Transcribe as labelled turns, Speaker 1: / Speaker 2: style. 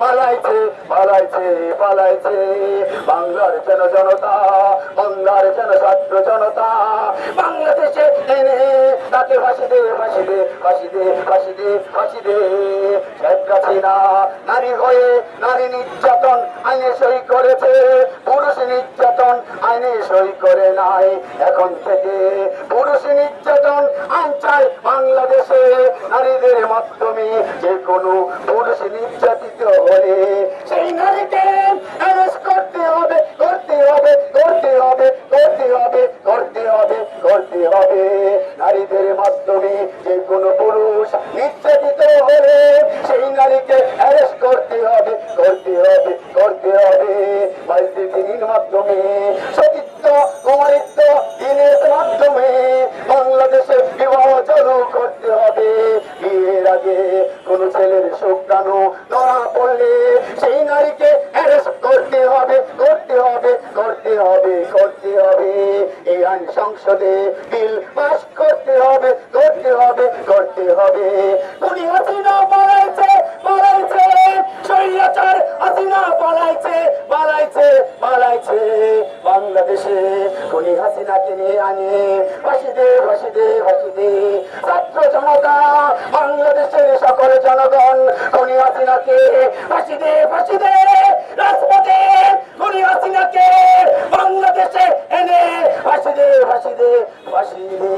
Speaker 1: পালাইছে পালাইছে পালাইছে পালাইছে বাংলার জন জনতা, বাংলার জন ছাত্র জনতা বাংলাদেশে এনে তাকে ফাঁসি দে ফাঁসি দে ফাঁসি দে ফাঁসি দে ফাঁসি দে। শেখ হাসিনা নারী হয়ে নারী নির্যাতন আইনে সই করেছে, পুরুষ নির্যাতন আইনে সই করে নাই। এখন থেকে পুরুষ নির্যাতন আইন চাই বাংলাদেশে। নারীদের মাধ্যমে যে কোনো পুরুষ নির্যাতিত হলে সেই নারীকে অ্যারেস্ট করতে হবে করতে হবে করতে হবে করতে হবে করতে হবে করতে হবে। নারীদের মাধ্যমে যে কোনো পুরুষ নির্যাতিত হলে সেই নারীকে অ্যারেস্ট করতে হবে করতে হবে করতে হবে। রাজনীতির মাধ্যমে সতীত্ব কুমারিত্ব দিনের মাধ্যমে বাংলাদেশে বিবাহ চালু করতে হবে। বিয়ের আগে কোন ছেলের শুক্রাণু ধরা পড়লে সেই নারীকে অ্যারেস্ট করতে হবে করতে হবে করতে হবে করতে হবে। এই আইন সংসদে বিল পাস করতে হবে করতে হবে করতে হবে। খুনি হাসিনা পালাইছে পালাইছে, স্বৈরাচার হাসিনা পালাইছে পালাইছে পালাইছে। বাংলাদেশে খুনি হাসিনাকে নিয়ে আনে ফাঁসি দে ফাঁসি দে ফাঁসি দে। ছাত্র জনতা বাংলাদেশের সকল জনগণ খুনি হাসিনাকে ফাঁসি দে ফাঁসি দে। রাজপথে খুনি হাসিনাকে বাংলাদেশে এনে ফাঁসি দে ফাঁসি দে ফাঁসি দে।